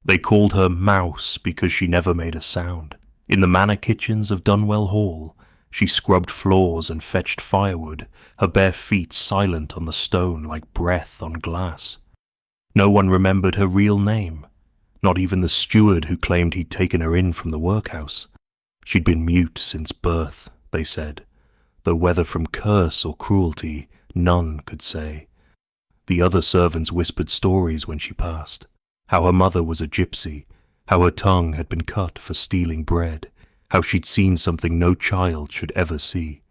They called her Mouse because she never made a sound. In the manor kitchens of Dunwell Hall, she scrubbed floors and fetched firewood, her bare feet silent on the stone like breath on glass. No one remembered her real name, not even the steward who claimed he'd taken her in from the workhouse. She'd been mute since birth, they said, though whether from curse or cruelty, none could say. The other servants whispered stories when she passed, how her mother was a gypsy, how her tongue had been cut for stealing bread, how she'd seen something no child should ever see.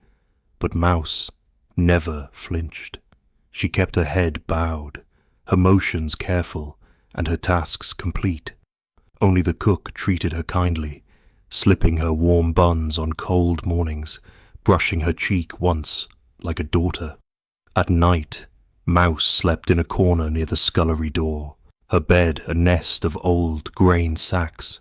But Mouse never flinched. She kept her head bowed, her motions careful, and her tasks complete. Only the cook treated her kindly, slipping her warm buns on cold mornings, brushing her cheek once, like a daughter. At night, Mouse slept in a corner near the scullery door, her bed a nest of old grain sacks.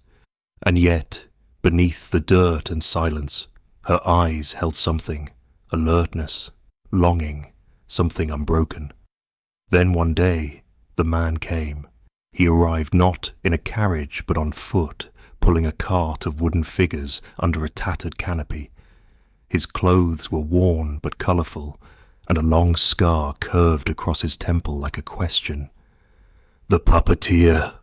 And yet, beneath the dirt and silence, her eyes held something, alertness, longing, something unbroken. Then one day, the man came. He arrived not in a carriage but on foot, pulling a cart of wooden figures under a tattered canopy. His clothes were worn but colourful, and a long scar curved across his temple like a question. The Puppeteer,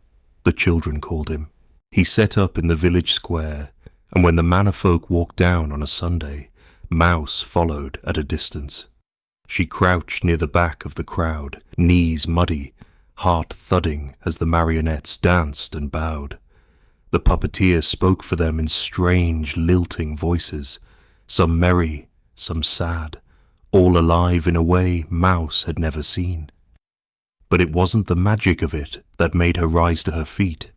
the children called him. He set up in the village square, and when the manor folk walked down on a Sunday, Mouse followed at a distance. She crouched near the back of the crowd, knees muddy, heart thudding as the marionettes danced and bowed. The Puppeteer spoke for them in strange, lilting voices, some merry, some sad, all alive in a way Mouse had never seen. But it wasn't the magic of it that made her rise to her feet.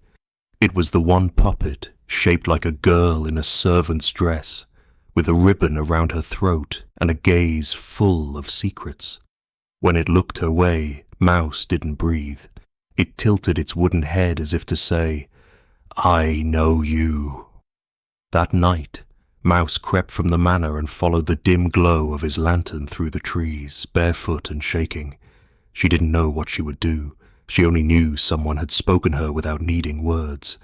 It was the one puppet, shaped like a girl in a servant's dress, with a ribbon around her throat and a gaze full of secrets. When it looked her way, Mouse didn't breathe. It tilted its wooden head as if to say, "I know you." That night, Mouse crept from the manor and followed the dim glow of his lantern through the trees, barefoot and shaking. She didn't know what she would do. She only knew someone had spoken her without needing words,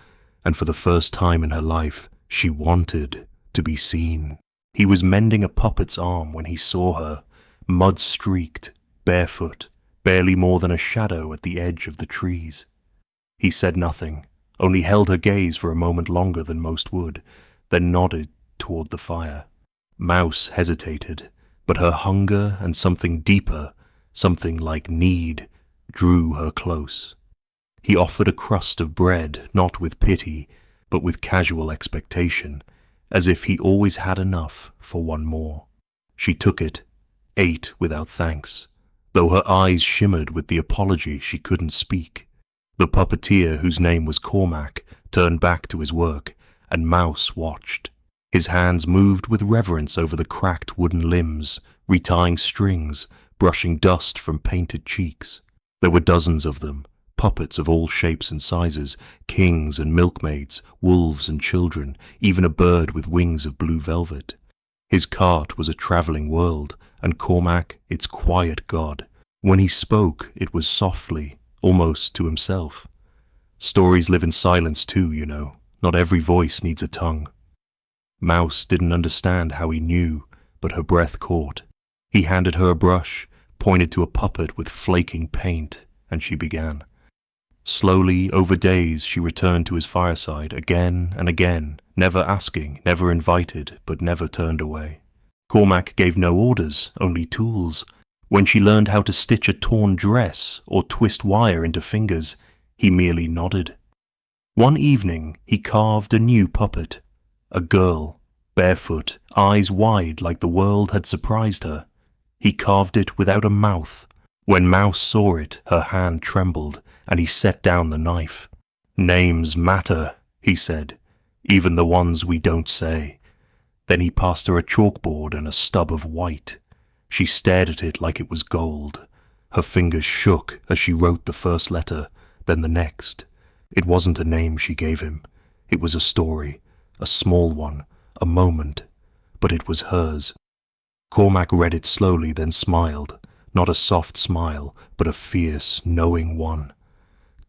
and for the first time in her life, she wanted to be seen. He was mending a puppet's arm when he saw her, mud-streaked, barefoot, barely more than a shadow at the edge of the trees. He said nothing, only held her gaze for a moment longer than most would, then nodded toward the fire. Mouse hesitated, but her hunger and something deeper, something like need, drew her close. He offered a crust of bread, not with pity, but with casual expectation, as if he always had enough for one more. She took it, ate without thanks, though her eyes shimmered with the apology she couldn't speak. The Puppeteer, whose name was Cormac, turned back to his work, and Mouse watched. His hands moved with reverence over the cracked wooden limbs, retying strings, brushing dust from painted cheeks. There were dozens of them, puppets of all shapes and sizes, kings and milkmaids, wolves and children, even a bird with wings of blue velvet. His cart was a travelling world, and Cormac its quiet god. When he spoke, it was softly, almost to himself. Stories live in silence too, you know. Not every voice needs a tongue. Mouse didn't understand how he knew, but her breath caught. He handed her a brush, pointed to a puppet with flaking paint, and she began. Slowly, over days, she returned to his fireside again and again, never asking, never invited, but never turned away. Cormac gave no orders, only tools. When she learned how to stitch a torn dress or twist wire into fingers, he merely nodded. One evening, he carved a new puppet, a girl, barefoot, eyes wide like the world had surprised her. He carved it without a mouth. When Mouse saw it, her hand trembled, and he set down the knife. "Names matter," he said, "even the ones we don't say." Then he passed her a chalkboard and a stub of white. She stared at it like it was gold. Her fingers shook as she wrote the first letter, then the next. It wasn't a name she gave him. It was a story, a small one, a moment, but it was hers. Cormac read it slowly, then smiled, not a soft smile, but a fierce, knowing one.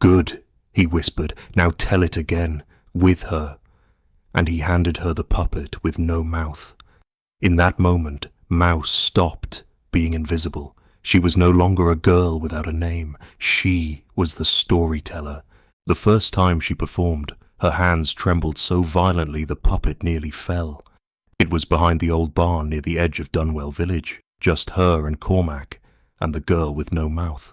"Good," He whispered, "Now tell it again, with her." And he handed her the puppet with no mouth. In that moment, Mouse stopped being invisible. She was no longer a girl without a name. She was the storyteller. The first time she performed, her hands trembled so violently the puppet nearly fell. It was behind the old barn near the edge of Dunwell village, just her and Cormac, and the girl with no mouth.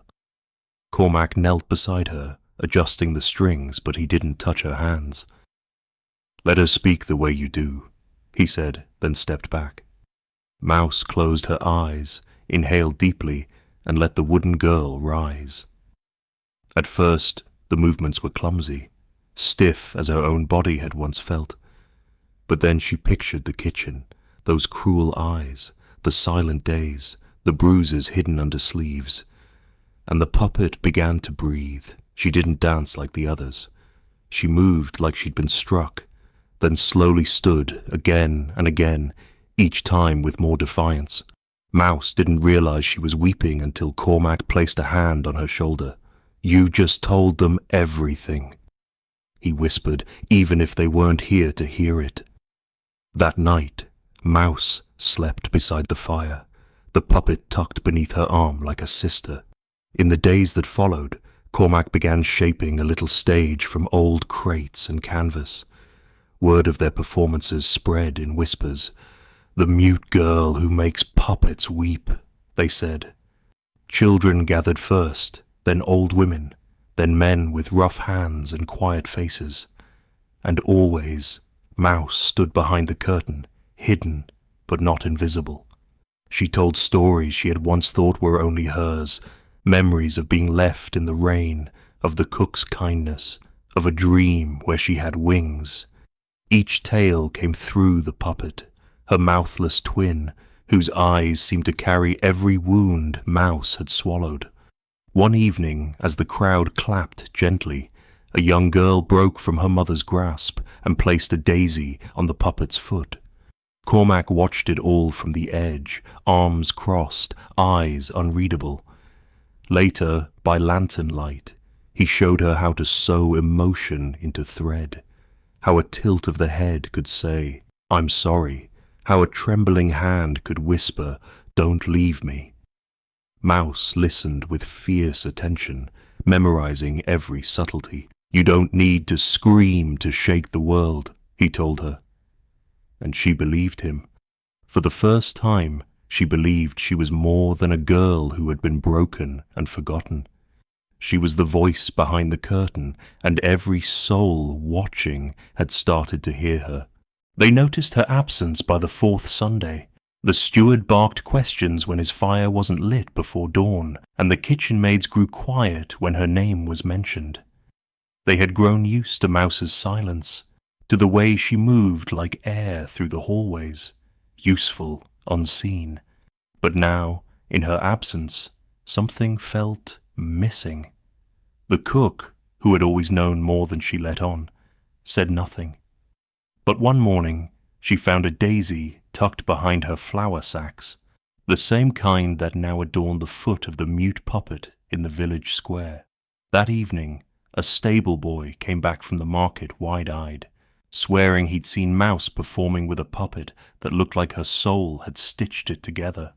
Cormac knelt beside her, adjusting the strings, but he didn't touch her hands. "Let her speak the way you do," he said, then stepped back. Mouse closed her eyes, inhaled deeply, and let the wooden girl rise. At first, the movements were clumsy, stiff as her own body had once felt. But then she pictured the kitchen, those cruel eyes, the silent days, the bruises hidden under sleeves. And the puppet began to breathe. She didn't dance like the others. She moved like she'd been struck, then slowly stood again and again, each time with more defiance. Mouse didn't realize she was weeping until Cormac placed a hand on her shoulder. "You just told them everything," he whispered, "even if they weren't here to hear it." That night, Mouse slept beside the fire, the puppet tucked beneath her arm like a sister. In the days that followed, Cormac began shaping a little stage from old crates and canvas. Word of their performances spread in whispers. "The mute girl who makes puppets weep," they said. Children gathered first, then old women, then men with rough hands and quiet faces. And always, Mouse stood behind the curtain, hidden but not invisible. She told stories she had once thought were only hers, memories of being left in the rain, of the cook's kindness, of a dream where she had wings. Each tale came through the puppet, her mouthless twin, whose eyes seemed to carry every wound Mouse had swallowed. One evening, as the crowd clapped gently, a young girl broke from her mother's grasp and placed a daisy on the puppet's foot. Cormac watched it all from the edge, arms crossed, eyes unreadable. Later, by lantern light, he showed her how to sew emotion into thread, how a tilt of the head could say, "I'm sorry," how a trembling hand could whisper, "Don't leave me." Mouse listened with fierce attention, memorizing every subtlety. "You don't need to scream to shake the world," he told her. And she believed him. For the first time, she believed she was more than a girl who had been broken and forgotten. She was the voice behind the curtain, and every soul watching had started to hear her. They noticed her absence by the fourth Sunday. The steward barked questions when his fire wasn't lit before dawn, and the kitchen maids grew quiet when her name was mentioned. They had grown used to Mouse's silence, to the way she moved like air through the hallways, useful, unseen. But now, in her absence, something felt missing. The cook, who had always known more than she let on, said nothing. But one morning, she found a daisy tucked behind her flour sacks, the same kind that now adorned the foot of the mute puppet in the village square. That evening, a stable boy came back from the market wide-eyed, swearing he'd seen Mouse performing with a puppet that looked like her soul had stitched it together.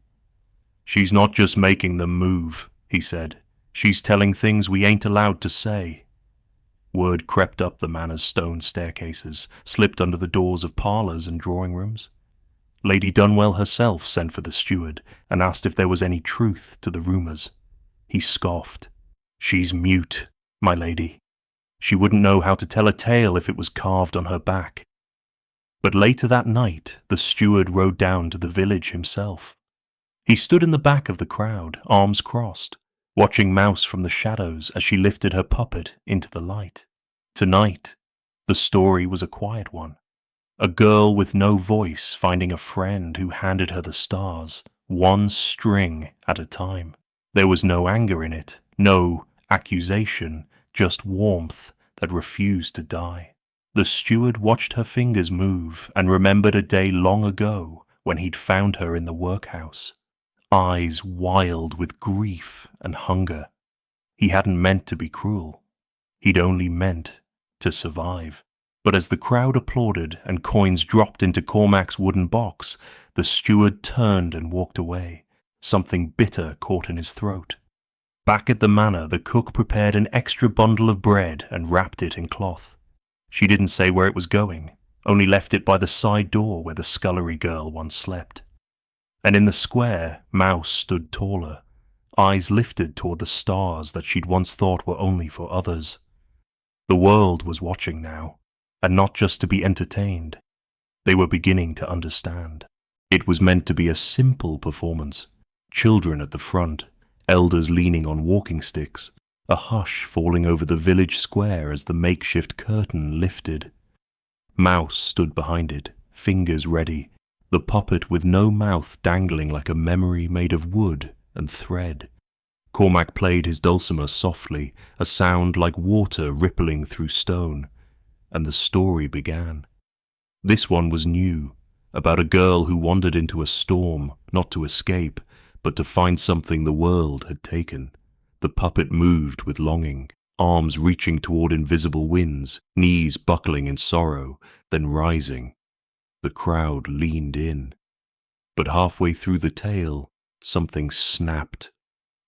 "She's not just making them move," he said. "She's telling things we ain't allowed to say." Word crept up the manor's stone staircases, slipped under the doors of parlours and drawing rooms. Lady Dunwell herself sent for the steward and asked if there was any truth to the rumours. He scoffed. "She's mute, my lady. She wouldn't know how to tell a tale if it was carved on her back." But later that night, the steward rode down to the village himself. He stood in the back of the crowd, arms crossed, watching Mouse from the shadows as she lifted her puppet into the light. Tonight, the story was a quiet one. A girl with no voice finding a friend who handed her the stars, one string at a time. There was no anger in it, no accusation, just warmth that refused to die. The steward watched her fingers move and remembered a day long ago when he'd found her in the workhouse, eyes wild with grief and hunger. He hadn't meant to be cruel. He'd only meant to survive. But as the crowd applauded and coins dropped into Cormac's wooden box, the steward turned and walked away. Something bitter caught in his throat. Back at the manor, the cook prepared an extra bundle of bread and wrapped it in cloth. She didn't say where it was going, only left it by the side door where the scullery girl once slept. And in the square, Mouse stood taller, eyes lifted toward the stars that she'd once thought were only for others. The world was watching now, and not just to be entertained. They were beginning to understand. It was meant to be a simple performance. Children at the front, elders leaning on walking sticks, a hush falling over the village square as the makeshift curtain lifted. Mouse stood behind it, fingers ready, the puppet with no mouth dangling like a memory made of wood and thread. Cormac played his dulcimer softly, a sound like water rippling through stone, and the story began. This one was new, about a girl who wandered into a storm, not to escape, but to find something the world had taken. The puppet moved with longing, arms reaching toward invisible winds, knees buckling in sorrow, then rising. The crowd leaned in. But halfway through the tale, something snapped.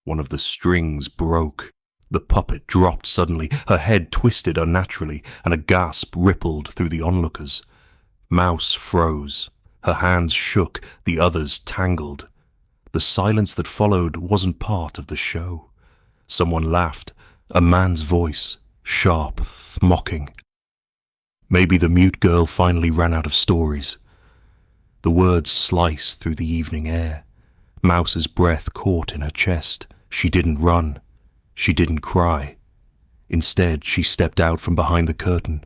One of the strings broke. The puppet dropped suddenly, her head twisted unnaturally, and a gasp rippled through the onlookers. Mouse froze. Her hands shook, the others tangled. The silence that followed wasn't part of the show. Someone laughed, a man's voice, sharp, mocking. Maybe the mute girl finally ran out of stories. The words sliced through the evening air. Mouse's breath caught in her chest. She didn't run. She didn't cry. Instead, she stepped out from behind the curtain.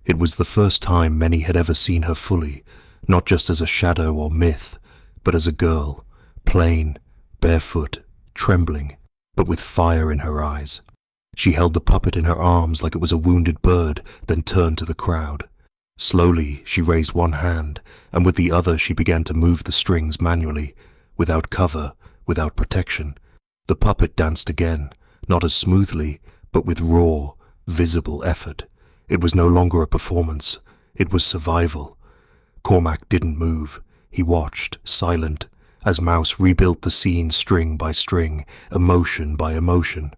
It was the first time many had ever seen her fully, not just as a shadow or myth, but as a girl, plain, barefoot, trembling, but with fire in her eyes. She held the puppet in her arms like it was a wounded bird, then turned to the crowd. Slowly, she raised one hand, and with the other she began to move the strings manually, without cover, without protection. The puppet danced again, not as smoothly, but with raw, visible effort. It was no longer a performance. It was survival. Cormac didn't move. He watched, silent, as Mouse rebuilt the scene string by string, emotion by emotion.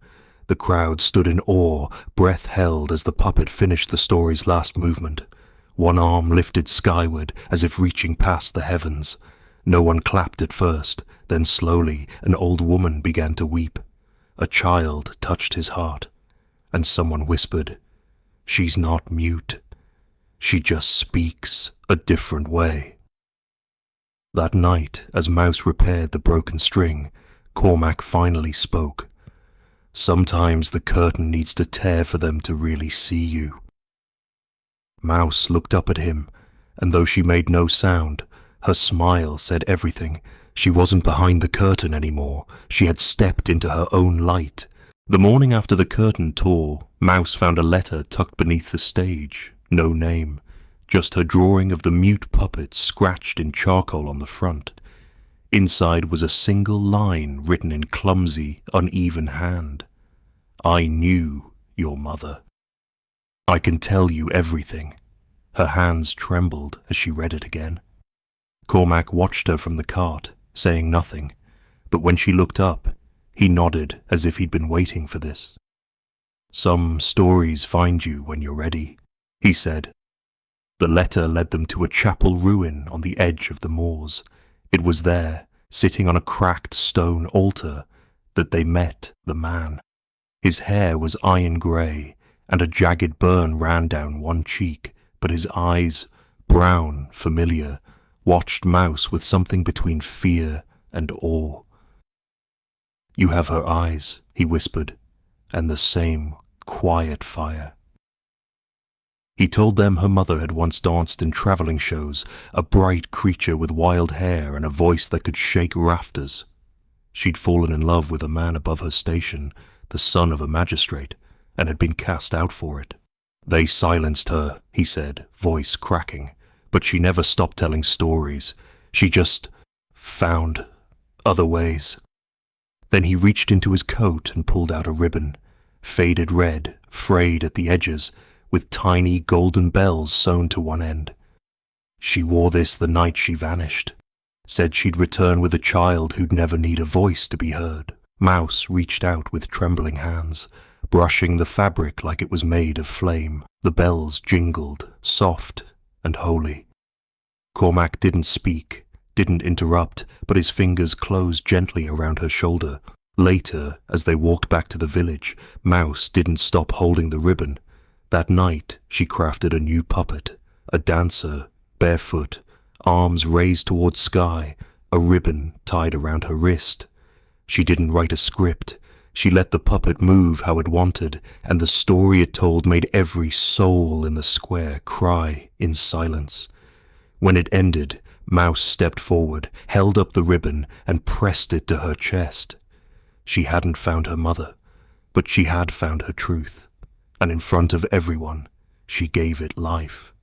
The crowd stood in awe, breath held as the puppet finished the story's last movement. One arm lifted skyward as if reaching past the heavens. No one clapped at first, then slowly an old woman began to weep. A child touched his heart, and someone whispered, "She's not mute. She just speaks a different way." That night, as Mouse repaired the broken string, Cormac finally spoke. Sometimes the curtain needs to tear for them to really see you. Mouse looked up at him, and though she made no sound, her smile said everything. She wasn't behind the curtain anymore. She had stepped into her own light. The morning after the curtain tore, Mouse found a letter tucked beneath the stage. No name, just her drawing of the mute puppet scratched in charcoal on the front. Inside was a single line written in clumsy, uneven hand. "I knew your mother. I can tell you everything." Her hands trembled as she read it again. Cormac watched her from the cart, saying nothing, but when she looked up, he nodded as if he'd been waiting for this. "Some stories find you when you're ready," he said. The letter led them to a chapel ruin on the edge of the moors. It was there, sitting on a cracked stone altar, that they met the man. His hair was iron grey, and a jagged burn ran down one cheek, but his eyes, brown, familiar, watched Mouse with something between fear and awe. "You have her eyes," he whispered, "and the same quiet fire." He told them her mother had once danced in travelling shows, a bright creature with wild hair and a voice that could shake rafters. She'd fallen in love with a man above her station, the son of a magistrate, and had been cast out for it. "They silenced her," he said, voice cracking, "but she never stopped telling stories. She just found other ways." Then he reached into his coat and pulled out a ribbon. faded red, frayed at the edges, with tiny golden bells sewn to one end. She wore this the night she vanished. Said she'd return with a child who'd never need a voice to be heard. Mouse reached out with trembling hands, brushing the fabric like it was made of flame. The bells jingled, soft and holy. Cormac didn't speak, didn't interrupt, but his fingers closed gently around her shoulder. Later, as they walked back to the village, Mouse didn't stop holding the ribbon. That night, she crafted a new puppet, a dancer, barefoot, arms raised towards sky, a ribbon tied around her wrist. She didn't write a script. She let the puppet move how it wanted, and the story it told made every soul in the square cry in silence. When it ended, Mouse stepped forward, held up the ribbon, and pressed it to her chest. She hadn't found her mother, but she had found her truth, and in front of everyone, she gave it life.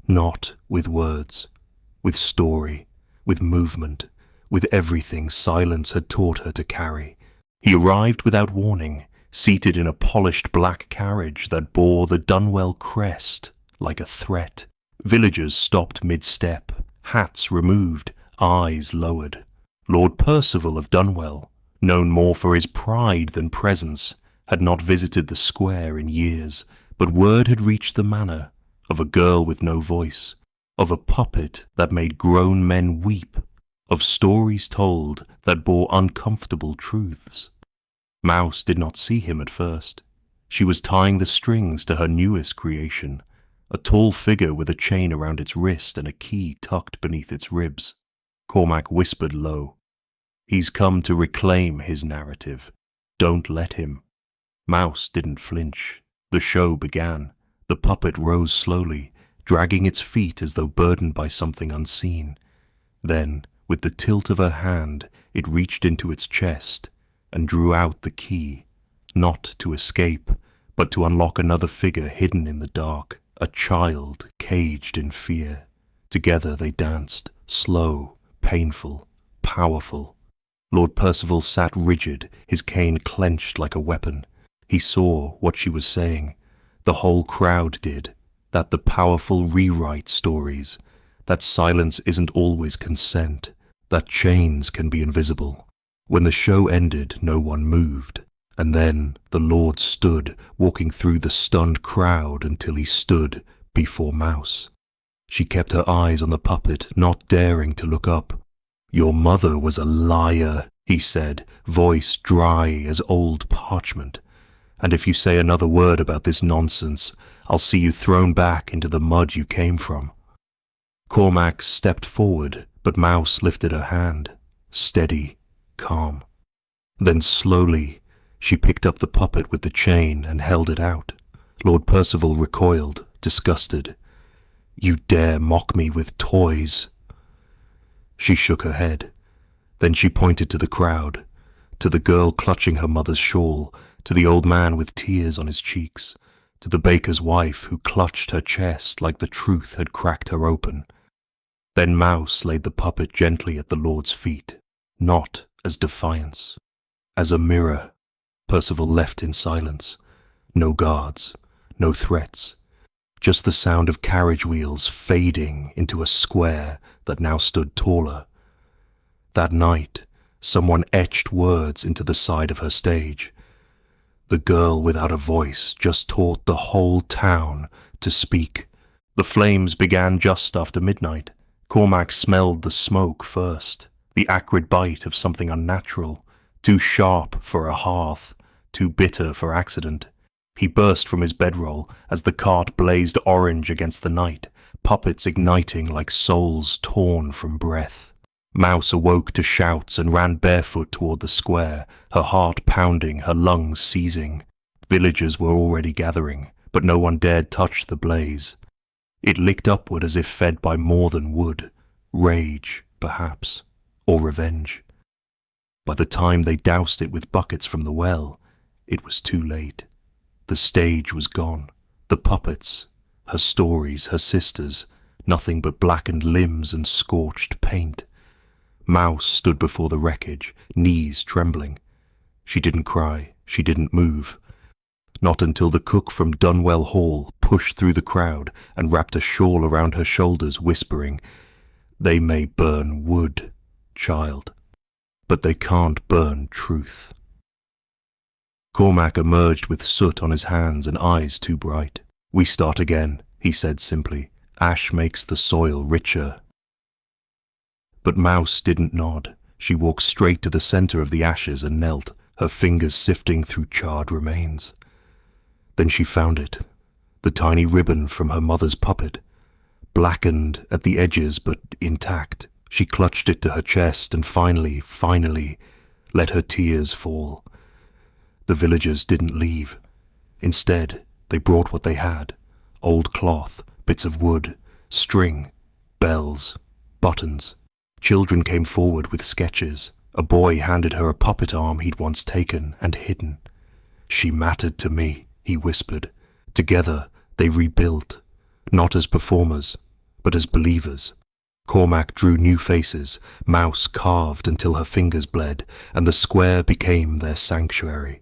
Not with words, with story, with movement, with everything silence had taught her to carry. He arrived without warning, seated in a polished black carriage that bore the Dunwell crest like a threat. Villagers stopped mid-step, hats removed, eyes lowered. Lord Percival of Dunwell, known more for his pride than presence, had not visited the square in years, but word had reached the manor of a girl with no voice, of a puppet that made grown men weep, of stories told that bore uncomfortable truths. Mouse did not see him at first. She was tying the strings to her newest creation, a tall figure with a chain around its wrist and a key tucked beneath its ribs. Cormac whispered low, "He's come to reclaim his narrative. Don't let him." Mouse didn't flinch. The show began. The puppet rose slowly, dragging its feet as though burdened by something unseen. Then, with the tilt of her hand, it reached into its chest and drew out the key, not to escape, but to unlock another figure hidden in the dark, a child caged in fear. Together they danced, slow, painful, powerful. Lord Percival sat rigid, his cane clenched like a weapon. He saw what she was saying. The whole crowd did. That the powerful rewrite stories. That silence isn't always consent. That chains can be invisible. When the show ended, no one moved. And then the Lord stood, walking through the stunned crowd until he stood before Mouse. She kept her eyes on the puppet, not daring to look up. "Your mother was a liar," he said, voice dry as old parchment. "And if you say another word about this nonsense, I'll see you thrown back into the mud you came from." Cormac stepped forward, but Mouse lifted her hand, steady, calm. Then slowly, she picked up the puppet with the chain and held it out. Lord Percival recoiled, disgusted. "You dare mock me with toys?" She shook her head. Then she pointed to the crowd, to the girl clutching her mother's shawl, to the old man with tears on his cheeks, to the baker's wife who clutched her chest like the truth had cracked her open. Then Mouse laid the puppet gently at the Lord's feet, not as defiance, as a mirror. Percival left in silence. No guards, no threats, just the sound of carriage wheels fading into a square that now stood taller. That night, someone etched words into the side of her stage. The girl without a voice just taught the whole town to speak. The flames began just after midnight. Cormac smelled the smoke first, the acrid bite of something unnatural, too sharp for a hearth, too bitter for accident. He burst from his bedroll as the cart blazed orange against the night, puppets igniting like souls torn from breath. Mouse awoke to shouts and ran barefoot toward the square, her heart pounding, her lungs seizing. Villagers were already gathering, but no one dared touch the blaze. It licked upward as if fed by more than wood, rage, perhaps, or revenge. By the time they doused it with buckets from the well, it was too late. The stage was gone. The puppets, her stories, her sisters, nothing but blackened limbs and scorched paint. Mouse stood before the wreckage, knees trembling. She didn't cry, she didn't move. not until the cook from Dunwell Hall pushed through the crowd and wrapped a shawl around her shoulders, whispering, "They may burn wood, child, but they can't burn truth." Cormac emerged with soot on his hands and eyes too bright. "We start again," he said simply. "Ash makes the soil richer." But Mouse didn't nod. She walked straight to the centre of the ashes and knelt, her fingers sifting through charred remains. Then she found it, the tiny ribbon from her mother's puppet, blackened at the edges but intact. She clutched it to her chest and finally, let her tears fall. The villagers didn't leave. Instead, they brought what they had: old cloth, bits of wood, string, bells, buttons. Children came forward with sketches. A boy handed her a puppet arm he'd once taken and hidden. "She mattered to me," he whispered. Together, they rebuilt, not as performers, but as believers. Cormac drew new faces. Mouse carved until her fingers bled, and the square became their sanctuary.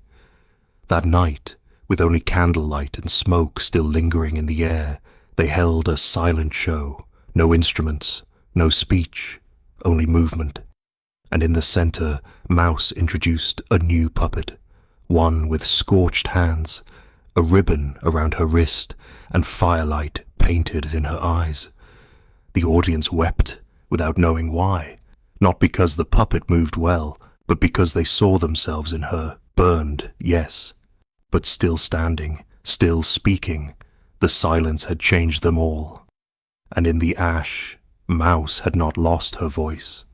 That night, with only candlelight and smoke still lingering in the air, they held a silent show. No instruments, no speech, only movement. And in the centre, Mouse introduced a new puppet, one with scorched hands, a ribbon around her wrist, and firelight painted in her eyes. The audience wept without knowing why, not because the puppet moved well, but because they saw themselves in her, burned, yes, but still standing, still speaking. The silence had changed them all. And in the ash, Mouse had not lost her voice.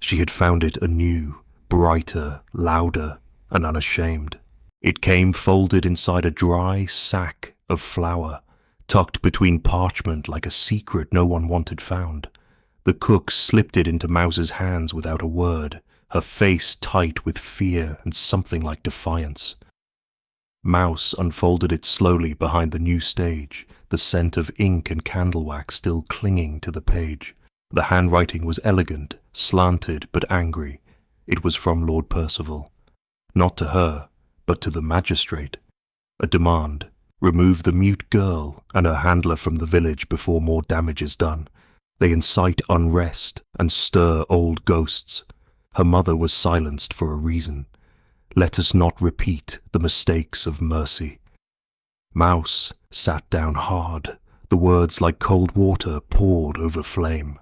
She had found it anew, brighter, louder, and unashamed. It came folded inside a dry sack of flour, tucked between parchment like a secret no one wanted found. The cook slipped it into Mouse's hands without a word, her face tight with fear and something like defiance. Mouse unfolded it slowly behind the new stage, the scent of ink and candle wax still clinging to the page. The handwriting was elegant, slanted but angry. It was from Lord Percival. Not to her, but to the magistrate. A demand: remove the mute girl and her handler from the village before more damage is done. They incite unrest and stir old ghosts. Her mother was silenced for a reason. Let us not repeat the mistakes of mercy. Mouse sat down hard. The words like cold water poured over flame.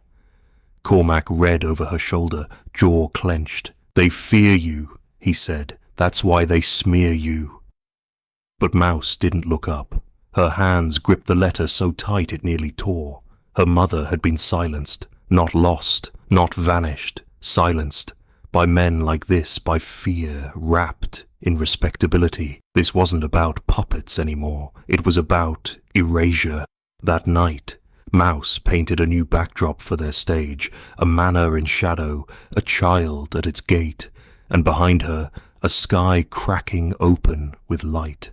Cormac read over her shoulder, jaw clenched. "They fear you," he said. "That's why they smear you." But Mouse didn't look up. Her hands gripped the letter so tight it nearly tore. Her mother had been silenced, not lost, not vanished, silenced. By men like this, by fear, wrapped in respectability. This wasn't about puppets anymore. It was about erasure. That night, Mouse painted a new backdrop for their stage, a manor in shadow, a child at its gate, and behind her, a sky cracking open with light.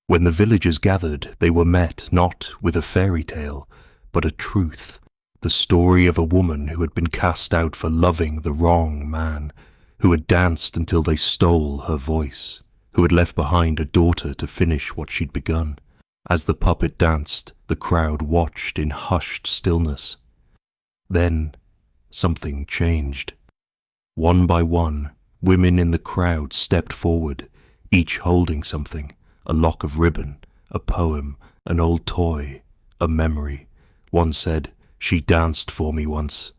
When the villagers gathered, they were met not with a fairy tale, but a truth. The story of a woman who had been cast out for loving the wrong man, who had danced until they stole her voice, who had left behind a daughter to finish what she'd begun. As the puppet danced, the crowd watched in hushed stillness. Then something changed. One by one, women in the crowd stepped forward, each holding something: a lock of ribbon, a poem, an old toy, a memory. One said, "She danced for me once."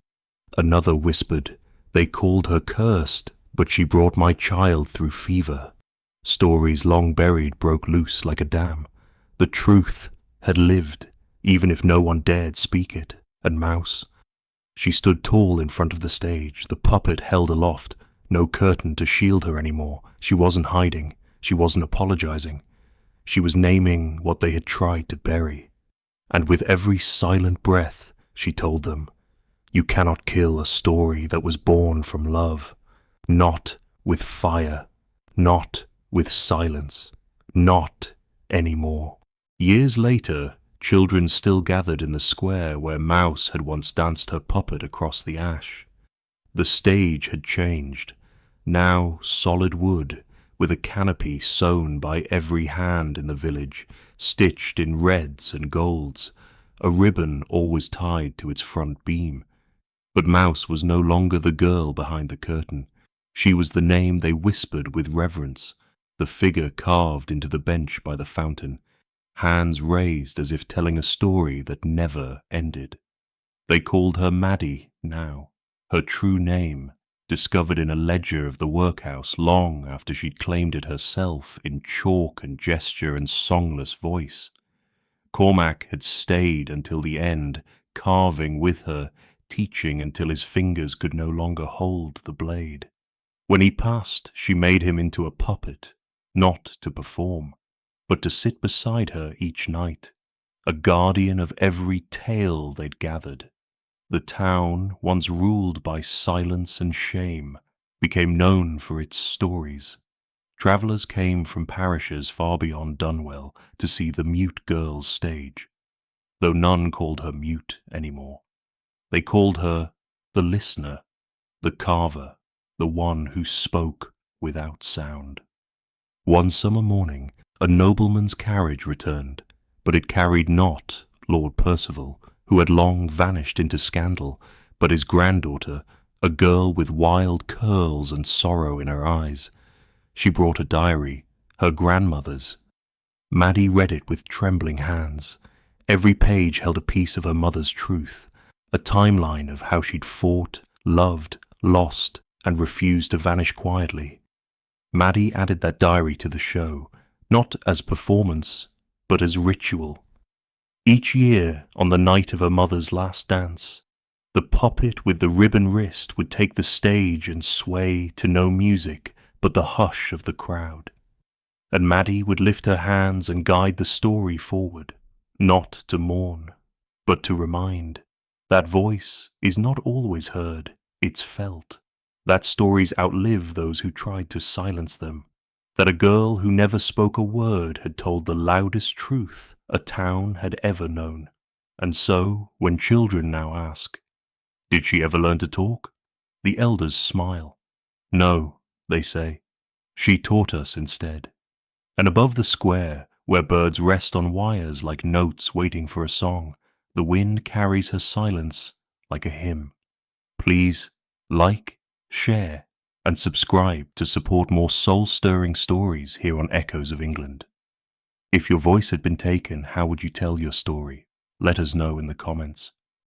Another whispered, "They called her cursed, but she brought my child through fever." Stories long buried broke loose like a dam. The truth had lived, even if no one dared speak it. And Mouse? She stood tall in front of the stage, the puppet held aloft, no curtain to shield her anymore. She wasn't hiding, she wasn't apologizing. She was naming what they had tried to bury. And with every silent breath, she told them, "You cannot kill a story that was born from love. Not with fire, not with silence, not anymore." Years later, children still gathered in the square where Mouse had once danced her puppet across the ash. The stage had changed, now solid wood, with a canopy sewn by every hand in the village, stitched in reds and golds, a ribbon always tied to its front beam. But Mouse was no longer the girl behind the curtain. She was the name they whispered with reverence, the figure carved into the bench by the fountain, hands raised as if telling a story that never ended. They called her Maddie now, her true name, discovered in a ledger of the workhouse long after she'd claimed it herself in chalk and gesture and songless voice. Cormac had stayed until the end, carving with her, teaching until his fingers could no longer hold the blade. When he passed, she made him into a puppet, not to perform, but to sit beside her each night, a guardian of every tale they'd gathered. The town, once ruled by silence and shame, became known for its stories. Travellers came from parishes far beyond Dunwell to see the mute girl's stage, though none called her mute anymore. They called her the listener, the carver, the one who spoke without sound. One summer morning, a nobleman's carriage returned, but it carried not Lord Percival, who had long vanished into scandal, but his granddaughter, a girl with wild curls and sorrow in her eyes. She brought a diary, her grandmother's. Maddie read it with trembling hands. Every page held a piece of her mother's truth, a timeline of how she'd fought, loved, lost, and refused to vanish quietly. Maddie added that diary to the show, not as performance, but as ritual. Each year, on the night of her mother's last dance, the puppet with the ribbon wrist would take the stage and sway to no music but the hush of the crowd. And Maddie would lift her hands and guide the story forward, not to mourn, but to remind. That voice is not always heard, it's felt. That stories outlive those who tried to silence them. That a girl who never spoke a word had told the loudest truth a town had ever known. And so, when children now ask, "Did she ever learn to talk?" the elders smile. "No," they say, "she taught us instead." And above the square, where birds rest on wires like notes waiting for a song, the wind carries her silence like a hymn. Please like, share, and subscribe to support more soul-stirring stories here on Echoes of England. If your voice had been taken, how would you tell your story? Let us know in the comments.